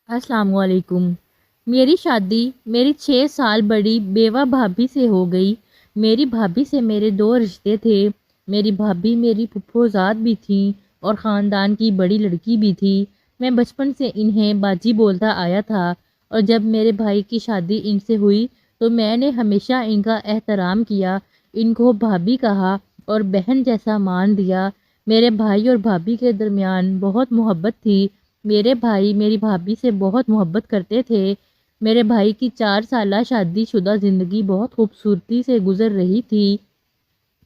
السلام علیکم۔ میری شادی میری 6 سال بڑی بیوہ بھابھی سے ہو گئی۔ میری بھابھی سے میرے 2 رشتے تھے۔ میری بھابھی میری پھپھوزاد بھی تھیں اور خاندان کی بڑی لڑکی بھی تھی۔ میں بچپن سے انہیں باجی بولتا آیا تھا اور جب میرے بھائی کی شادی ان سے ہوئی تو میں نے ہمیشہ ان کا احترام کیا، ان کو بھابھی کہا اور بہن جیسا مان دیا۔ میرے بھائی اور بھابھی کے درمیان بہت محبت تھی۔ میرے بھائی میری بھابھی سے بہت محبت کرتے تھے۔ میرے بھائی کی 4 سالہ شادی شدہ زندگی بہت خوبصورتی سے گزر رہی تھی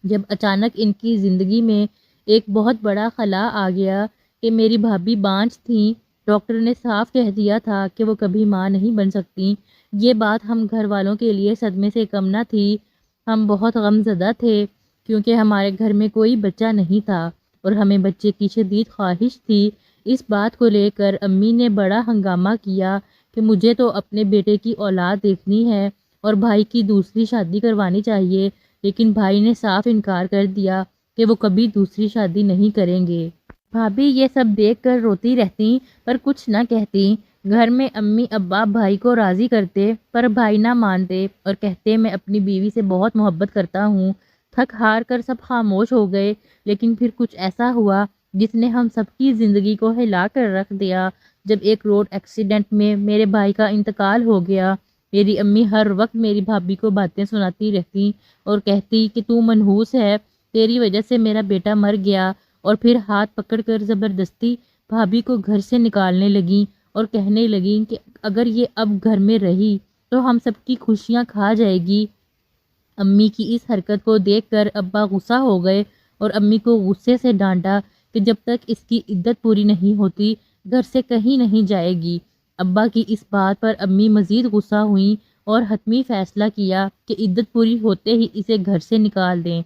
جب اچانک ان کی زندگی میں ایک بہت بڑا خلا آ گیا کہ میری بھابھی بانجھ تھیں۔ ڈاکٹر نے صاف کہہ دیا تھا کہ وہ کبھی ماں نہیں بن سکتی۔ یہ بات ہم گھر والوں کے لیے صدمے سے کم نہ تھی۔ ہم بہت غم زدہ تھے کیونکہ ہمارے گھر میں کوئی بچہ نہیں تھا اور ہمیں بچے کی شدید خواہش تھی۔ اس بات کو لے کر امی نے بڑا ہنگامہ کیا کہ مجھے تو اپنے بیٹے کی اولاد دیکھنی ہے اور بھائی کی دوسری شادی کروانی چاہیے، لیکن بھائی نے صاف انکار کر دیا کہ وہ کبھی دوسری شادی نہیں کریں گے۔ بھابھی یہ سب دیکھ کر روتی رہتی پر کچھ نہ کہتی۔ گھر میں امی ابا بھائی کو راضی کرتے پر بھائی نہ مانتے اور کہتے میں اپنی بیوی سے بہت محبت کرتا ہوں۔ تھک ہار کر سب خاموش ہو گئے، لیکن پھر کچھ ایسا ہوا جس نے ہم سب کی زندگی کو ہلا کر رکھ دیا۔ جب ایک روڈ ایکسیڈنٹ میں میرے بھائی کا انتقال ہو گیا، میری امی ہر وقت میری بھابھی کو باتیں سناتی رہتی اور کہتی کہ تو منحوس ہے، تیری وجہ سے میرا بیٹا مر گیا، اور پھر ہاتھ پکڑ کر زبردستی بھابھی کو گھر سے نکالنے لگیں اور کہنے لگیں کہ اگر یہ اب گھر میں رہی تو ہم سب کی خوشیاں کھا جائے گی۔ امی کی اس حرکت کو دیکھ کر ابا غصہ ہو گئے اور امی کو غصے سے ڈانٹا کہ جب تک اس کی عدت پوری نہیں ہوتی گھر سے کہیں نہیں جائے گی۔ ابا کی اس بات پر امی مزید غصہ ہوئیں اور حتمی فیصلہ کیا کہ عدت پوری ہوتے ہی اسے گھر سے نکال دیں۔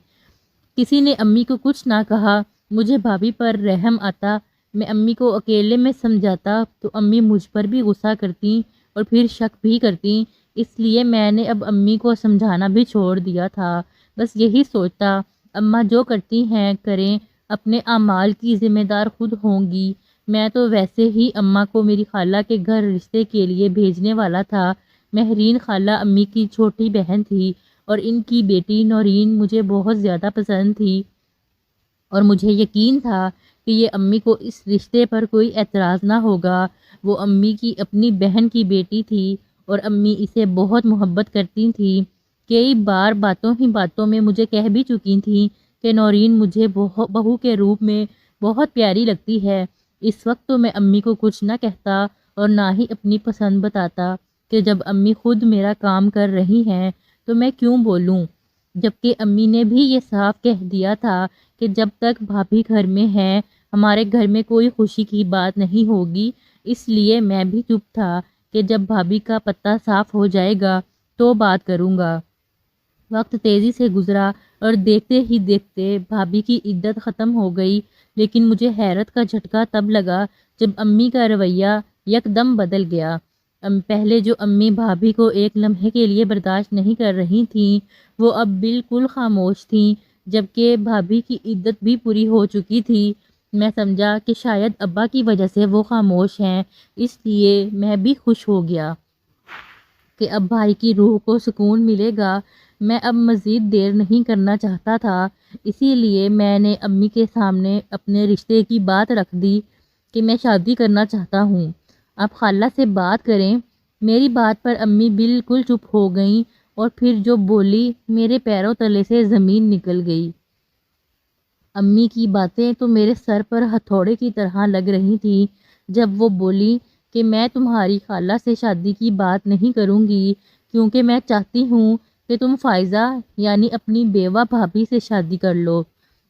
کسی نے امی کو کچھ نہ کہا۔ مجھے بھابھی پر رحم آتا، میں امی کو اکیلے میں سمجھاتا تو امی مجھ پر بھی غصہ کرتیں اور پھر شک بھی کرتیں، اس لیے میں نے اب امی کو سمجھانا بھی چھوڑ دیا تھا۔ بس یہی سوچتا اماں جو کرتی ہیں کریں، اپنے اعمال کی ذمہ دار خود ہوں گی۔ میں تو ویسے ہی اماں کو میری خالہ کے گھر رشتے کے لیے بھیجنے والا تھا۔ مہرین خالہ امی کی چھوٹی بہن تھی اور ان کی بیٹی نورین مجھے بہت زیادہ پسند تھی اور مجھے یقین تھا کہ یہ امی کو اس رشتے پر کوئی اعتراض نہ ہوگا۔ وہ امی کی اپنی بہن کی بیٹی تھی اور امی اسے بہت محبت کرتی تھیں۔ کئی بار باتوں ہی باتوں میں مجھے کہہ بھی چکی تھیں کہ نورین مجھے بہو کے روپ میں بہت پیاری لگتی ہے۔ اس وقت تو میں امی کو کچھ نہ کہتا اور نہ ہی اپنی پسند بتاتا کہ جب امی خود میرا کام کر رہی ہیں تو میں کیوں بولوں، جبکہ امی نے بھی یہ صاف کہہ دیا تھا کہ جب تک بھابھی گھر میں ہیں ہمارے گھر میں کوئی خوشی کی بات نہیں ہوگی۔ اس لیے میں بھی چپ تھا کہ جب بھابھی کا پتہ صاف ہو جائے گا تو بات کروں گا۔ وقت تیزی سے گزرا اور دیکھتے ہی دیکھتے بھابھی کی عدت ختم ہو گئی، لیکن مجھے حیرت کا جھٹکا تب لگا جب امی کا رویہ یکدم بدل گیا۔ پہلے جو امی بھابھی کو ایک لمحے کے لیے برداشت نہیں کر رہی تھیں وہ اب بالکل خاموش تھیں، جبکہ بھابھی کی عدت بھی پوری ہو چکی تھی۔ میں سمجھا کہ شاید ابا کی وجہ سے وہ خاموش ہیں، اس لیے میں بھی خوش ہو گیا کہ اب بھائی کی روح کو سکون ملے گا۔ میں اب مزید دیر نہیں کرنا چاہتا تھا، اسی لیے میں نے امی کے سامنے اپنے رشتے کی بات رکھ دی کہ میں شادی کرنا چاہتا ہوں، آپ خالہ سے بات کریں۔ میری بات پر امی بالکل چپ ہو گئیں اور پھر جو بولی میرے پیروں تلے سے زمین نکل گئی۔ امی کی باتیں تو میرے سر پر ہتھوڑے کی طرح لگ رہی تھیں جب وہ بولی کہ میں تمہاری خالہ سے شادی کی بات نہیں کروں گی کیونکہ میں چاہتی ہوں کہ تم فائزہ یعنی اپنی بیوہ بھابھی سے شادی کر لو۔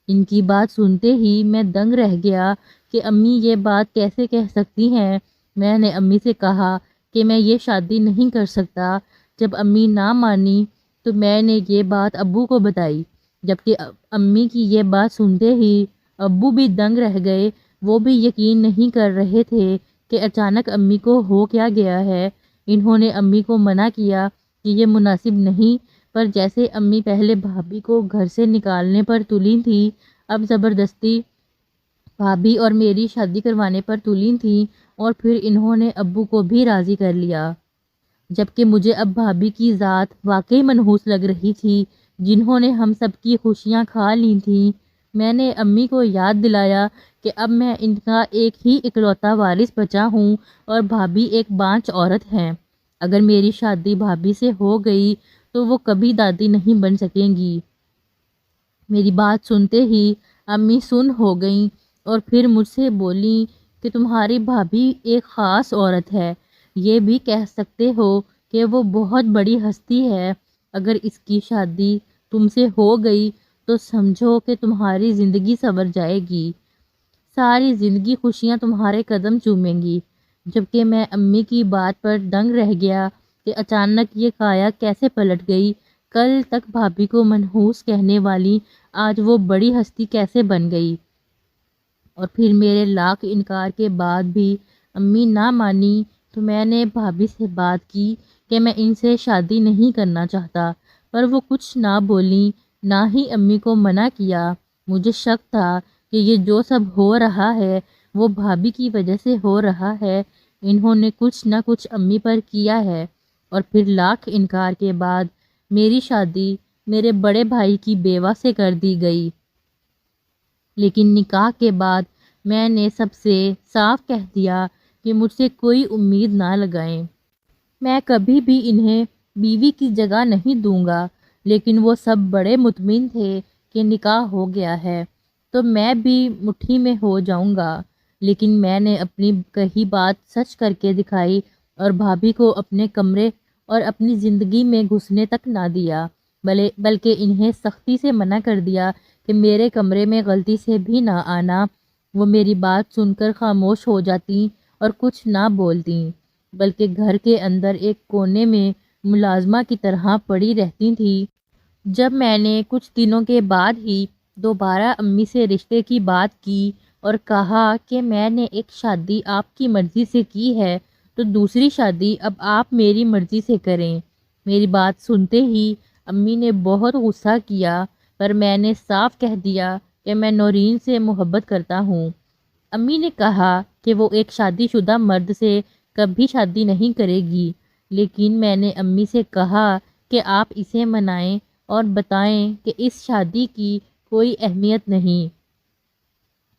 ان کی بات سنتے ہی میں دنگ رہ گیا کہ امی یہ بات کیسے کہہ سکتی ہیں۔ میں نے امی سے کہا کہ میں یہ شادی نہیں کر سکتا۔ جب امی نہ مانی تو میں نے یہ بات ابو کو بتائی، جبکہ امی کی یہ بات سنتے ہی ابو بھی دنگ رہ گئے۔ وہ بھی یقین نہیں کر رہے تھے کہ اچانک امی کو ہو کیا گیا ہے۔ انہوں نے امی کو منع کیا کہ یہ مناسب نہیں، پر جیسے امی پہلے بھابھی کو گھر سے نکالنے پر تلی تھیں اب زبردستی بھابھی اور میری شادی کروانے پر تلی تھیں۔ اور پھر انہوں نے ابو کو بھی راضی کر لیا، جبکہ مجھے اب بھابھی کی ذات واقعی منحوس لگ رہی تھی، جنہوں نے ہم سب کی خوشیاں کھا لی تھیں۔ میں نے امی کو یاد دلایا کہ اب میں ان کا ایک ہی اکلوتا وارث بچا ہوں اور بھابھی ایک بانجھ عورت ہیں۔ اگر میری شادی بھابھی سے ہو گئی تو وہ کبھی دادی نہیں بن سکیں گی۔ میری بات سنتے ہی امی سن ہو گئیں اور پھر مجھ سے بولیں کہ تمہاری بھابھی ایک خاص عورت ہے، یہ بھی کہہ سکتے ہو کہ وہ بہت بڑی ہستی ہے۔ اگر اس کی شادی تم سے ہو گئی تو سمجھو کہ تمہاری زندگی سنور جائے گی، ساری زندگی خوشیاں تمہارے قدم چومیں گی۔ جبکہ میں امی کی بات پر دنگ رہ گیا کہ اچانک یہ کایا کیسے پلٹ گئی، کل تک بھابھی کو منحوس کہنے والی آج وہ بڑی ہستی کیسے بن گئی۔ اور پھر میرے لاکھ انکار کے بعد بھی امی نہ مانی تو میں نے بھابھی سے بات کی کہ میں ان سے شادی نہیں کرنا چاہتا، پر وہ کچھ نہ بولیں، نہ ہی امی کو منع کیا۔ مجھے شک تھا کہ یہ جو سب ہو رہا ہے وہ بھابھی کی وجہ سے ہو رہا ہے، انہوں نے کچھ نہ کچھ امی پر کیا ہے۔ اور پھر لاکھ انکار کے بعد میری شادی میرے بڑے بھائی کی بیوہ سے کر دی گئی۔ لیکن نکاح کے بعد میں نے سب سے صاف کہہ دیا کہ مجھ سے کوئی امید نہ لگائیں، میں کبھی بھی انہیں بیوی کی جگہ نہیں دوں گا۔ لیکن وہ سب بڑے مطمئن تھے کہ نکاح ہو گیا ہے تو میں بھی مٹھی میں ہو جاؤں گا۔ لیکن میں نے اپنی کہی بات سچ کر کے دکھائی اور بھابھی کو اپنے کمرے اور اپنی زندگی میں گھسنے تک نہ دیا، بلکہ انہیں سختی سے منع کر دیا کہ میرے کمرے میں غلطی سے بھی نہ آنا۔ وہ میری بات سن کر خاموش ہو جاتیں اور کچھ نہ بولتیں، بلکہ گھر کے اندر ایک کونے میں ملازمہ کی طرح پڑی رہتی تھیں۔ جب میں نے کچھ دنوں کے بعد ہی دوبارہ امی سے رشتے کی بات کی اور کہا کہ میں نے ایک شادی آپ کی مرضی سے کی ہے تو دوسری شادی اب آپ میری مرضی سے کریں، میری بات سنتے ہی امی نے بہت غصہ کیا، پر میں نے صاف کہہ دیا کہ میں نورین سے محبت کرتا ہوں۔ امی نے کہا کہ وہ ایک شادی شدہ مرد سے کبھی شادی نہیں کرے گی، لیکن میں نے امی سے کہا کہ آپ اسے منائیں اور بتائیں کہ اس شادی کی کوئی اہمیت نہیں،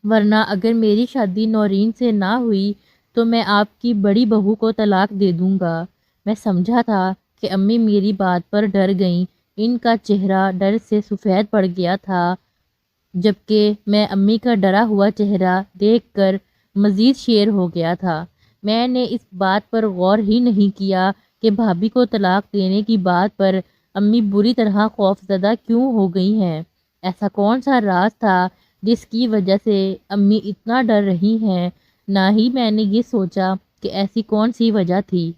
ورنہ اگر میری شادی نورین سے نہ ہوئی تو میں آپ کی بڑی بہو کو طلاق دے دوں گا۔ میں سمجھا تھا کہ امی میری بات پر ڈر گئیں، ان کا چہرہ ڈر سے سفید پڑ گیا تھا، جبکہ میں امی کا ڈرا ہوا چہرہ دیکھ کر مزید شیر ہو گیا تھا۔ میں نے اس بات پر غور ہی نہیں کیا کہ بھابھی کو طلاق دینے کی بات پر امی بری طرح خوفزدہ کیوں ہو گئی ہیں۔ ایسا کون سا راز تھا جس کی وجہ سے امی اتنا ڈر رہی ہیں؟ نہ ہی میں نے یہ سوچا کہ ایسی کون سی وجہ تھی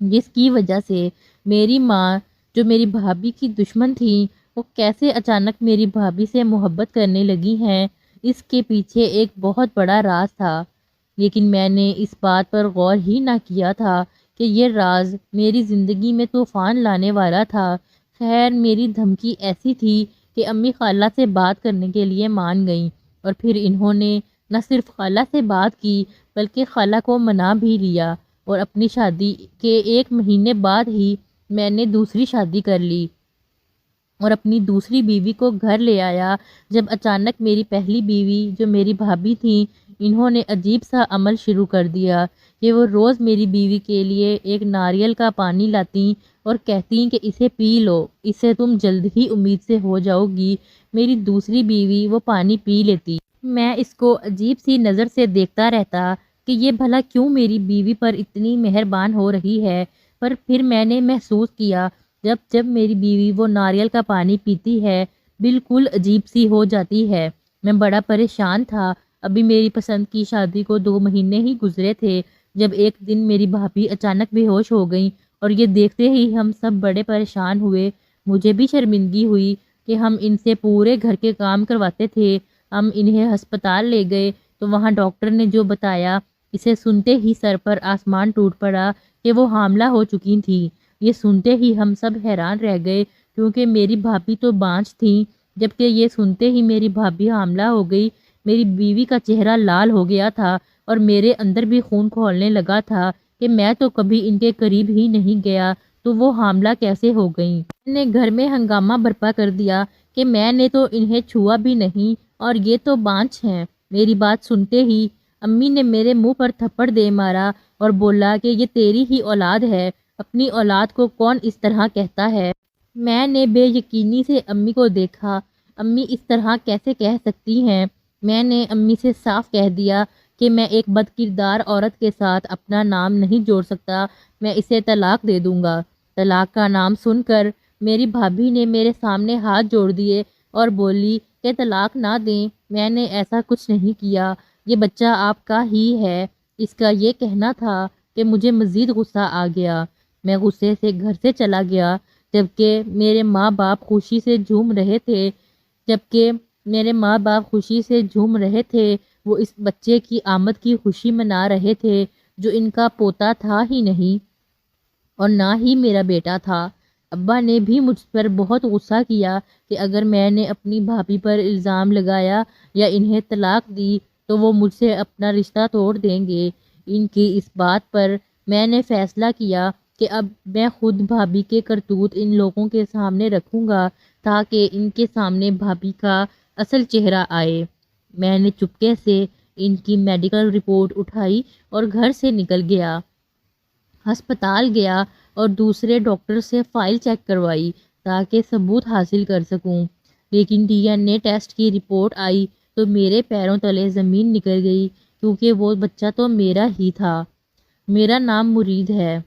جس کی وجہ سے میری ماں، جو میری بھابھی کی دشمن تھی، وہ کیسے اچانک میری بھابھی سے محبت کرنے لگی ہیں۔ اس کے پیچھے ایک بہت بڑا راز تھا، لیکن میں نے اس بات پر غور ہی نہ کیا تھا کہ یہ راز میری زندگی میں طوفان لانے والا تھا۔ خیر، میری دھمکی ایسی تھی کہ امی خالہ سے بات کرنے کے لیے مان گئیں، اور پھر انہوں نے نہ صرف خالہ سے بات کی بلکہ خالہ کو منا بھی لیا، اور اپنی شادی کے 1 مہینے بعد ہی میں نے دوسری شادی کر لی اور اپنی دوسری بیوی کو گھر لے آیا۔ جب اچانک میری پہلی بیوی، جو میری بھابھی تھیں، انہوں نے عجیب سا عمل شروع کر دیا کہ وہ روز میری بیوی کے لیے ایک ناریل کا پانی لاتیں اور کہتیں کہ اسے پی لو، اس سے تم جلد ہی امید سے ہو جاؤ گی۔ میری دوسری بیوی وہ پانی پی لیتی، میں اس کو عجیب سی نظر سے دیکھتا رہتا کہ یہ بھلا کیوں میری بیوی پر اتنی مہربان ہو رہی ہے۔ پر پھر میں نے محسوس کیا جب میری بیوی وہ ناریل کا پانی پیتی ہے بالکل عجیب سی ہو جاتی ہے۔ میں بڑا پریشان تھا۔ ابھی میری پسند کی شادی کو 2 مہینے ہی گزرے تھے جب ایک دن میری بھابھی اچانک بے ہوش ہو گئیں، اور یہ دیکھتے ہی ہم سب بڑے پریشان ہوئے۔ مجھے بھی شرمندگی ہوئی کہ ہم ان سے پورے گھر کے کام کرواتے تھے۔ ہم انہیں ہسپتال لے گئے تو وہاں ڈاکٹر نے جو بتایا، اسے سنتے ہی سر پر آسمان ٹوٹ پڑا کہ وہ حاملہ ہو چکی تھیں۔ یہ سنتے ہی ہم سب حیران رہ گئے، کیونکہ میری بھابھی تو بانجھ تھیں۔ جبکہ یہ سنتے ہی میری بھابھی حاملہ ہو گئی، میری بیوی کا چہرہ لال ہو گیا تھا، اور میرے اندر بھی خون کھولنے لگا تھا کہ میں تو کبھی ان کے قریب ہی نہیں گیا تو وہ حاملہ کیسے ہو گئیں۔ میں نے گھر میں ہنگامہ برپا کر دیا کہ میں نے تو انہیں چھوا بھی نہیں اور یہ تو بانجھ ہیں۔ میری بات سنتے ہی امی نے میرے منہ پر تھپڑ دے مارا اور بولا کہ یہ تیری ہی اولاد ہے، اپنی اولاد کو کون اس طرح کہتا ہے۔ میں نے بے یقینی سے امی کو دیکھا۔ امی اس طرح کیسے کہہ سکتی ہیں؟ میں نے امی سے صاف کہہ دیا کہ میں ایک بد کردار عورت کے ساتھ اپنا نام نہیں جوڑ سکتا، میں اسے طلاق دے دوں گا۔ طلاق کا نام سن کر میری بھابھی نے میرے سامنے ہاتھ جوڑ دیے اور بولی کہ طلاق نہ دیں، میں نے ایسا کچھ نہیں کیا، یہ بچہ آپ کا ہی ہے۔ اس کا یہ کہنا تھا کہ مجھے مزید غصہ آ گیا۔ میں غصے سے گھر سے چلا گیا جبکہ میرے ماں باپ خوشی سے جھوم رہے تھے وہ اس بچے کی آمد کی خوشی منا رہے تھے جو ان کا پوتا تھا ہی نہیں اور نہ ہی میرا بیٹا تھا۔ ابا نے بھی مجھ پر بہت غصہ کیا کہ اگر میں نے اپنی بھابھی پر الزام لگایا یا انہیں طلاق دی تو وہ مجھ سے اپنا رشتہ توڑ دیں گے۔ ان کی اس بات پر میں نے فیصلہ کیا کہ اب میں خود بھابھی کے کرتوت ان لوگوں کے سامنے رکھوں گا تاکہ ان کے سامنے بھابھی کا اصل چہرہ آئے۔ میں نے چپکے سے ان کی میڈیکل رپورٹ اٹھائی اور گھر سے نکل گیا۔ ہسپتال گیا اور دوسرے ڈاکٹر سے فائل چیک کروائی تاکہ ثبوت حاصل کر سکوں، لیکن ڈی این اے ٹیسٹ کی رپورٹ آئی تو میرے پیروں تلے زمین نکل گئی کیونکہ وہ بچہ تو میرا ہی تھا۔ میرا نام مرید ہے،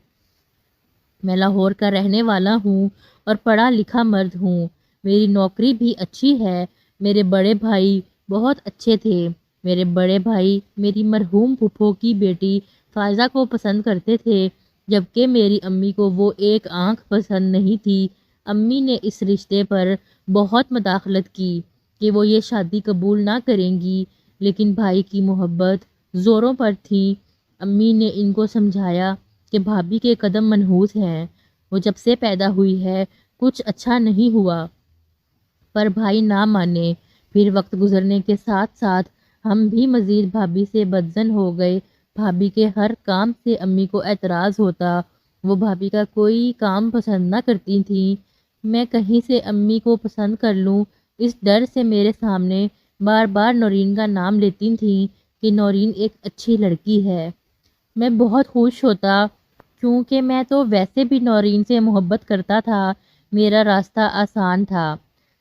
میں لاہور کا رہنے والا ہوں اور پڑھا لکھا مرد ہوں۔ میری نوکری بھی اچھی ہے۔ میرے بڑے بھائی بہت اچھے تھے۔ میرے بڑے بھائی میری مرحوم پھپھو کی بیٹی فائزہ کو پسند کرتے تھے جبکہ میری امی کو وہ ایک آنکھ پسند نہیں تھی۔ امی نے اس رشتے پر بہت مداخلت کی کہ وہ یہ شادی قبول نہ کریں گی، لیکن بھائی کی محبت زوروں پر تھی۔ امی نے ان کو سمجھایا کہ بھابھی کے قدم منحوس ہیں، وہ جب سے پیدا ہوئی ہے کچھ اچھا نہیں ہوا، پر بھائی نہ مانے۔ پھر وقت گزرنے کے ساتھ ساتھ ہم بھی مزید بھابھی سے بدظن ہو گئے۔ بھابھی کے ہر کام سے امی کو اعتراض ہوتا، وہ بھابھی کا کوئی کام پسند نہ کرتی تھیں۔ میں کہیں سے امی کو پسند کر لوں اس ڈر سے میرے سامنے بار بار نورین کا نام لیتی تھیں کہ نورین ایک اچھی لڑکی ہے۔ میں بہت خوش ہوتا کیونکہ میں تو ویسے بھی نورین سے محبت کرتا تھا، میرا راستہ آسان تھا۔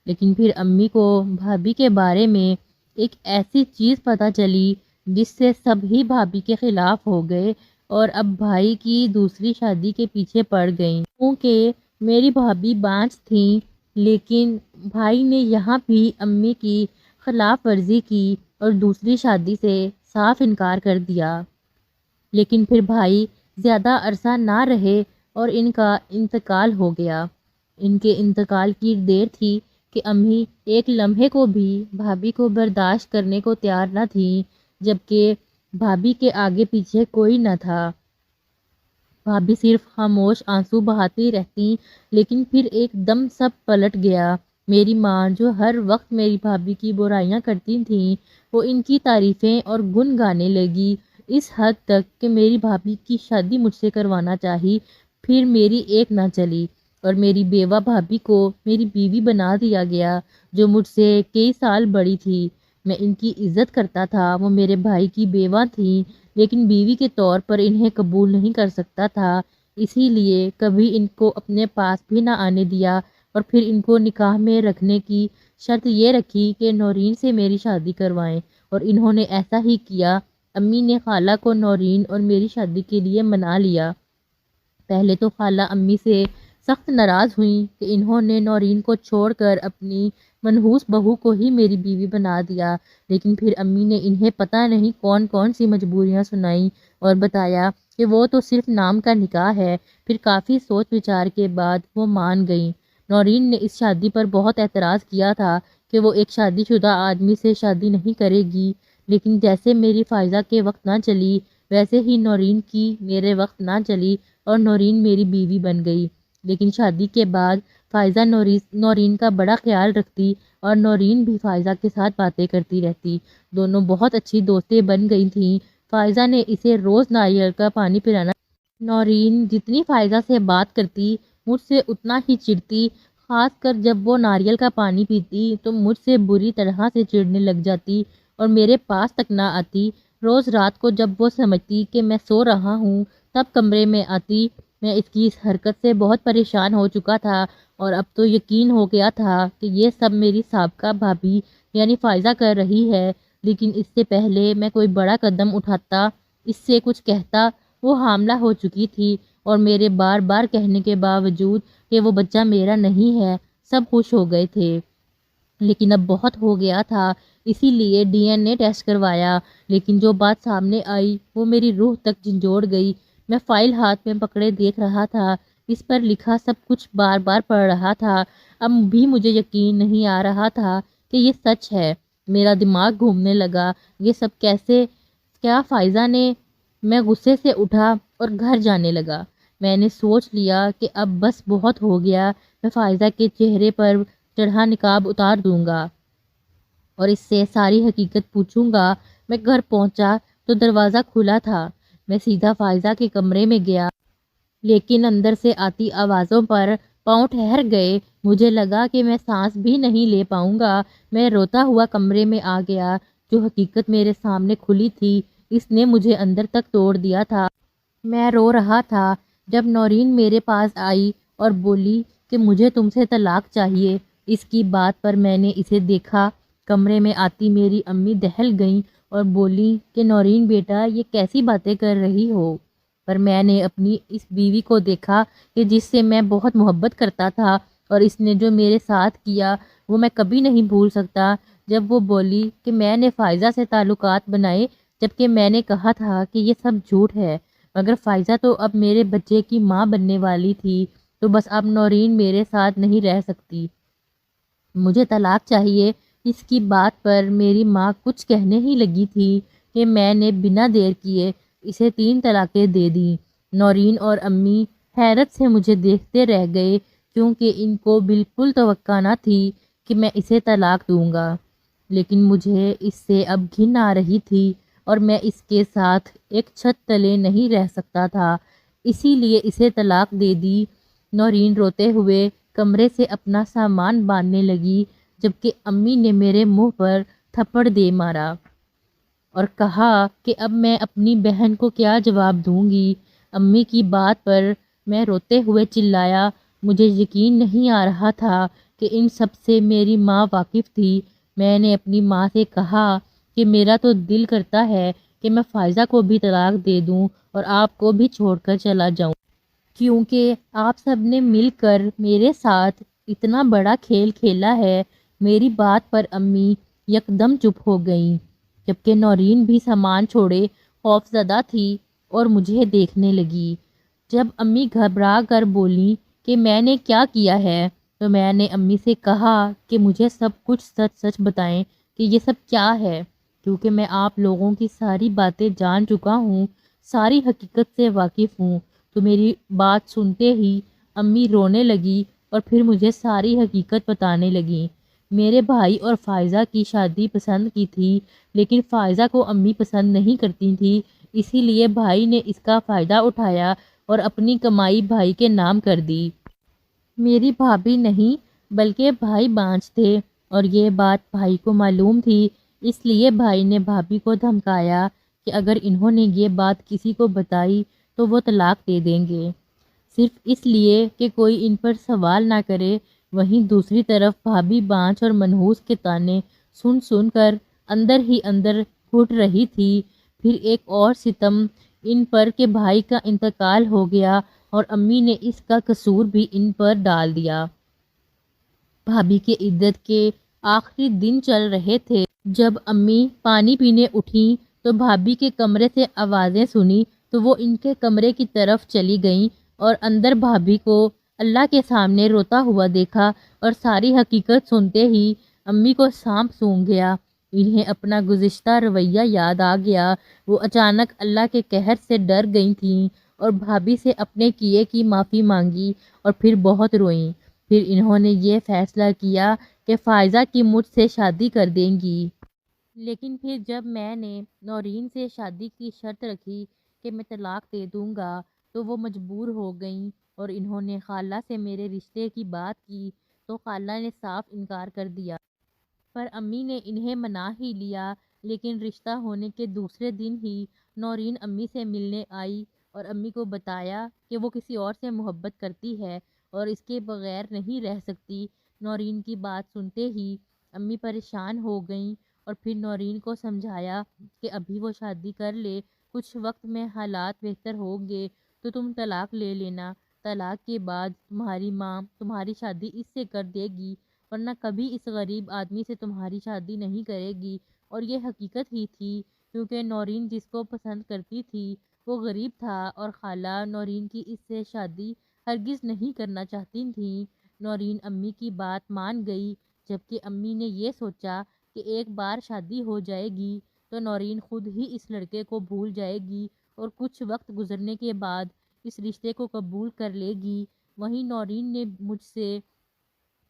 لیکن پھر امی کو بھابھی کے بارے میں ایک ایسی چیز پتہ چلی جس سے سب ہی بھابھی کے خلاف ہو گئے اور اب بھائی کی دوسری شادی کے پیچھے پڑ گئیں۔ کیونکہ میری بھابھی بانجھ تھیں لیکن بھائی نے یہاں بھی امی کی خلاف ورزی کی اور دوسری شادی سے صاف انکار کر دیا۔ لیکن پھر بھائی زیادہ عرصہ نہ رہے اور ان کا انتقال ہو گیا۔ ان کے انتقال کی دیر تھی کہ امی ایک لمحے کو بھی بھابھی کو برداشت کرنے کو تیار نہ تھیں، جبکہ بھابھی کے آگے پیچھے کوئی نہ تھا۔ بھابھی صرف خاموش آنسو بہاتی رہتی، لیکن پھر ایک دم سب پلٹ گیا۔ میری ماں جو ہر وقت میری بھابھی کی برائیاں کرتی تھیں، وہ ان کی تعریفیں اور گن گانے لگی، اس حد تک کہ میری بھابھی کی شادی مجھ سے کروانا چاہی۔ پھر میری ایک نہ چلی اور میری بیوہ بھابھی کو میری بیوی بنا دیا گیا جو مجھ سے کئی سال بڑی تھی۔ میں ان کی عزت کرتا تھا، وہ میرے بھائی کی بیوہ تھیں، لیکن بیوی کے طور پر انہیں قبول نہیں کر سکتا تھا، اسی لیے کبھی ان کو اپنے پاس بھی نہ آنے دیا اور پھر ان کو نکاح میں رکھنے کی شرط یہ رکھی کہ نورین سے میری شادی کروائیں، اور انہوں نے ایسا ہی کیا۔ امی نے خالہ کو نورین اور میری شادی کے لیے منا لیا۔ پہلے تو خالہ امی سے سخت ناراض ہوئیں کہ انہوں نے نورین کو چھوڑ کر اپنی منحوس بہو کو ہی میری بیوی بنا دیا، لیکن پھر امی نے انہیں پتہ نہیں کون کون سی مجبوریاں سنائیں اور بتایا کہ وہ تو صرف نام کا نکاح ہے۔ پھر کافی سوچ وچار کے بعد وہ مان گئیں۔ نورین نے اس شادی پر بہت اعتراض کیا تھا کہ وہ ایک شادی شدہ آدمی سے شادی نہیں کرے گی، لیکن جیسے میری فائزہ کے وقت نہ چلی ویسے ہی نورین کی میرے وقت نہ چلی اور نورین میری بیوی بن گئی۔ لیکن شادی کے بعد فائزہ نورین کا بڑا خیال رکھتی اور نورین بھی فائزہ کے ساتھ باتیں کرتی رہتی۔ دونوں بہت اچھی دوستیں بن گئی تھیں۔ فائزہ نے اسے روز ناریل کا پانی پلانا۔ نورین جتنی فائزہ سے بات کرتی مجھ سے اتنا ہی چڑھتی، خاص کر جب وہ ناریل کا پانی پیتی تو مجھ سے بری طرح سے چڑھنے لگ جاتی اور میرے پاس تک نہ آتی۔ روز رات کو جب وہ سمجھتی کہ میں سو رہا ہوں تب کمرے میں آتی۔ میں اس کی اس حرکت سے بہت پریشان ہو چکا تھا اور اب تو یقین ہو گیا تھا کہ یہ سب میری سابقہ بھابھی یعنی فائزہ کر رہی ہے، لیکن اس سے پہلے میں کوئی بڑا قدم اٹھاتا، اس سے کچھ کہتا، وہ حاملہ ہو چکی تھی اور میرے بار بار کہنے کے باوجود کہ وہ بچہ میرا نہیں ہے سب خوش ہو گئے تھے، لیکن اب بہت ہو گیا تھا، اسی لیے ڈی این اے ٹیسٹ کروایا، لیکن جو بات سامنے آئی وہ میری روح تک جھنجھوڑ گئی۔ میں فائل ہاتھ میں پکڑے دیکھ رہا تھا، اس پر لکھا سب کچھ بار بار پڑھ رہا تھا، اب بھی مجھے یقین نہیں آ رہا تھا کہ یہ سچ ہے۔ میرا دماغ گھومنے لگا، یہ سب کیسے؟ کیا فائزہ نے؟ میں غصے سے اٹھا اور گھر جانے لگا۔ میں نے سوچ لیا کہ اب بس بہت ہو گیا، میں فائزہ کے چہرے پر چڑھا نقاب اتار دوں گا اور اس سے ساری حقیقت پوچھوں گا۔ میں گھر پہنچا تو دروازہ کھلا تھا، میں سیدھا فائزہ کے کمرے میں گیا، لیکن اندر سے آتی آوازوں پر پاؤں ٹھہر گئے، مجھے لگا کہ میں سانس بھی نہیں لے پاؤں گا۔ میں روتا ہوا کمرے میں آ گیا، جو حقیقت میرے سامنے کھلی تھی اس نے مجھے اندر تک توڑ دیا تھا۔ میں رو رہا تھا جب نورین میرے پاس آئی اور بولی کہ مجھے تم سے طلاق چاہیے۔ اس کی بات پر میں نے اسے دیکھا، کمرے میں آتی میری امی دہل گئیں اور بولی کہ نورین بیٹا یہ کیسی باتیں کر رہی ہو؟ پر میں نے اپنی اس بیوی کو دیکھا کہ جس سے میں بہت محبت کرتا تھا اور اس نے جو میرے ساتھ کیا وہ میں کبھی نہیں بھول سکتا۔ جب وہ بولی کہ میں نے فائزہ سے تعلقات بنائے جبکہ میں نے کہا تھا کہ یہ سب جھوٹ ہے، مگر فائزہ تو اب میرے بچے کی ماں بننے والی تھی، تو بس اب نورین میرے ساتھ نہیں رہ سکتی، مجھے طلاق چاہیے۔ اس کی بات پر میری ماں کچھ کہنے ہی لگی تھی کہ میں نے بنا دیر کیے اسے 3 طلاقیں دے دیں۔ نورین اور امی حیرت سے مجھے دیکھتے رہ گئے کیونکہ ان کو بالکل توقع نہ تھی کہ میں اسے طلاق دوں گا، لیکن مجھے اس سے اب گھن آ رہی تھی اور میں اس کے ساتھ ایک چھت تلے نہیں رہ سکتا تھا، اسی لیے اسے طلاق دے دی۔ نورین روتے ہوئے کمرے سے اپنا سامان باندھنے لگی جبکہ امی نے میرے منہ پر تھپڑ دے مارا اور کہا کہ اب میں اپنی بہن کو کیا جواب دوں گی۔ امی کی بات پر میں روتے ہوئے چلایا، مجھے یقین نہیں آ رہا تھا کہ ان سب سے میری ماں واقف تھی۔ میں نے اپنی ماں سے کہا کہ میرا تو دل کرتا ہے کہ میں فائزہ کو بھی طلاق دے دوں اور آپ کو بھی چھوڑ کر چلا جاؤں، کیونکہ آپ سب نے مل کر میرے ساتھ اتنا بڑا کھیل کھیلا ہے۔ میری بات پر امی یکدم چپ ہو گئیں جبکہ نورین بھی سامان چھوڑے خوف زدہ تھی اور مجھے دیکھنے لگی۔ جب امی گھبرا کر بولیں کہ میں نے کیا کیا ہے تو میں نے امی سے کہا کہ مجھے سب کچھ سچ سچ بتائیں کہ یہ سب کیا ہے، کیونکہ میں آپ لوگوں کی ساری باتیں جان چکا ہوں، ساری حقیقت سے واقف ہوں۔ تو میری بات سنتے ہی امی رونے لگی اور پھر مجھے ساری حقیقت بتانے لگیں۔ میرے بھائی اور فائزہ کی شادی پسند کی تھی، لیکن فائزہ کو امی پسند نہیں کرتی تھی، اسی لیے بھائی نے اس کا فائدہ اٹھایا اور اپنی کمائی بھائی کے نام کر دی۔ میری بھابھی نہیں بلکہ بھائی بانجھ تھے اور یہ بات بھائی کو معلوم تھی، اس لیے بھائی نے بھابھی کو دھمکایا کہ اگر انہوں نے یہ بات کسی کو بتائی تو وہ طلاق دے دیں گے، صرف اس لیے کہ کوئی ان پر سوال نہ کرے۔ وہیں دوسری طرف بھابھی بانجھ اور منحوس کے طعنے سن سن کر اندر ہی اندر گھٹ رہی تھی۔ پھر ایک اور ستم ان پر کہ بھائی کا انتقال ہو گیا اور امی نے اس کا قصور بھی ان پر ڈال دیا۔ بھابھی کے عدت کے آخری دن چل رہے تھے جب امی پانی پینے اٹھیں تو بھابھی کے کمرے سے آوازیں سنی تو وہ ان کے کمرے کی طرف چلی گئیں اور اندر بھابھی کو اللہ کے سامنے روتا ہوا دیکھا اور ساری حقیقت سنتے ہی امی کو سانپ سونگھ گیا۔ انہیں اپنا گزشتہ رویہ یاد آ گیا، وہ اچانک اللہ کے قہر سے ڈر گئی تھیں اور بھابھی سے اپنے کیے کی معافی مانگی اور پھر بہت روئیں۔ پھر انہوں نے یہ فیصلہ کیا کہ فائزہ کی مجھ سے شادی کر دیں گی۔ لیکن پھر جب میں نے نورین سے شادی کی شرط رکھی کہ میں طلاق دے دوں گا تو وہ مجبور ہو گئیں اور انہوں نے خالہ سے میرے رشتے کی بات کی تو خالہ نے صاف انکار کر دیا۔ پر امی نے انہیں منا ہی لیا، لیکن رشتہ ہونے کے دوسرے دن ہی نورین امی سے ملنے آئی اور امی کو بتایا کہ وہ کسی اور سے محبت کرتی ہے اور اس کے بغیر نہیں رہ سکتی۔ نورین کی بات سنتے ہی امی پریشان ہو گئیں اور پھر نورین کو سمجھایا کہ ابھی وہ شادی کر لے، کچھ وقت میں حالات بہتر ہوں گے تو تم طلاق لے لینا، طلاق کے بعد تمہاری ماں تمہاری شادی اس سے کر دے گی، ورنہ کبھی اس غریب آدمی سے تمہاری شادی نہیں کرے گی۔ اور یہ حقیقت ہی تھی، کیونکہ نورین جس کو پسند کرتی تھی وہ غریب تھا اور خالہ نورین کی اس سے شادی ہرگز نہیں کرنا چاہتی تھیں۔ نورین امی کی بات مان گئی، جبکہ امی نے یہ سوچا کہ ایک بار شادی ہو جائے گی تو نورین خود ہی اس لڑکے کو بھول جائے گی اور کچھ وقت گزرنے کے بعد اس رشتے کو قبول کر لے گی۔ وہیں نورین نے مجھ سے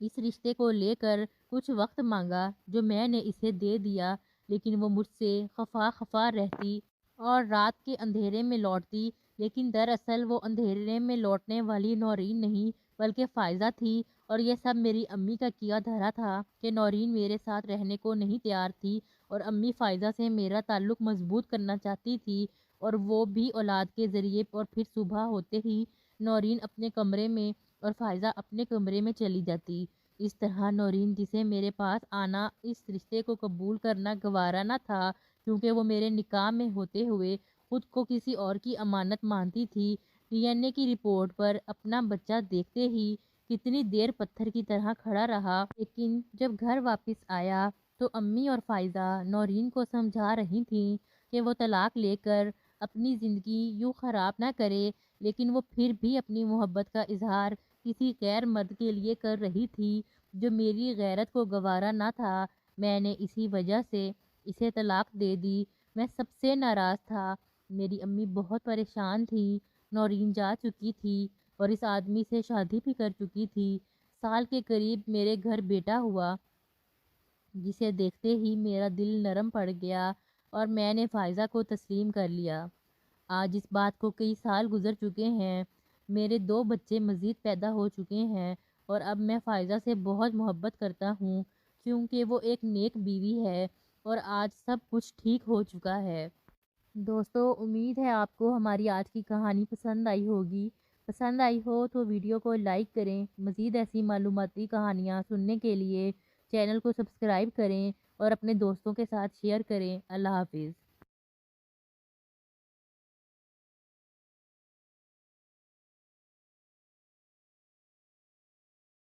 اس رشتے کو لے کر کچھ وقت مانگا جو میں نے اسے دے دیا، لیکن وہ مجھ سے خفا خفا رہتی اور رات کے اندھیرے میں لوٹتی، لیکن دراصل وہ اندھیرے میں لوٹنے والی نورین نہیں بلکہ فائزہ تھی، اور یہ سب میری امی کا کیا دھرا تھا کہ نورین میرے ساتھ رہنے کو نہیں تیار تھی اور امی فائزہ سے میرا تعلق مضبوط کرنا چاہتی تھی، اور وہ بھی اولاد کے ذریعے۔ اور پھر صبح ہوتے ہی نورین اپنے کمرے میں اور فائزہ اپنے کمرے میں چلی جاتی۔ اس طرح نورین جسے میرے پاس آنا، اس رشتے کو قبول کرنا گوارا نہ تھا، کیونکہ وہ میرے نکاح میں ہوتے ہوئے خود کو کسی اور کی امانت مانتی تھی۔ ڈی این اے کی رپورٹ پر اپنا بچہ دیکھتے ہی کتنی دیر پتھر کی طرح کھڑا رہا، لیکن جب گھر واپس آیا تو امی اور فائزہ نورین کو سمجھا رہی تھیں کہ وہ طلاق لے کر اپنی زندگی یوں خراب نہ کرے، لیکن وہ پھر بھی اپنی محبت کا اظہار کسی غیر مرد کے لیے کر رہی تھی جو میری غیرت کو گوارا نہ تھا۔ میں نے اسی وجہ سے اسے طلاق دے دی۔ میں سب سے ناراض تھا، میری امی بہت پریشان تھی۔ نورین جا چکی تھی اور اس آدمی سے شادی بھی کر چکی تھی۔ سال کے قریب میرے گھر بیٹا ہوا، جسے دیکھتے ہی میرا دل نرم پڑ گیا اور میں نے فائزہ کو تسلیم کر لیا۔ آج اس بات کو کئی سال گزر چکے ہیں، میرے 2 بچے مزید پیدا ہو چکے ہیں اور اب میں فائزہ سے بہت محبت کرتا ہوں، کیونکہ وہ ایک نیک بیوی ہے اور آج سب کچھ ٹھیک ہو چکا ہے۔ دوستو، امید ہے آپ کو ہماری آج کی کہانی پسند آئی ہوگی۔ پسند آئی ہو تو ویڈیو کو لائک کریں۔ مزید ایسی معلوماتی کہانیاں سننے کے لیے چینل کو سبسکرائب کریں اور اپنے دوستوں کے ساتھ شیئر کریں۔ اللہ حافظ۔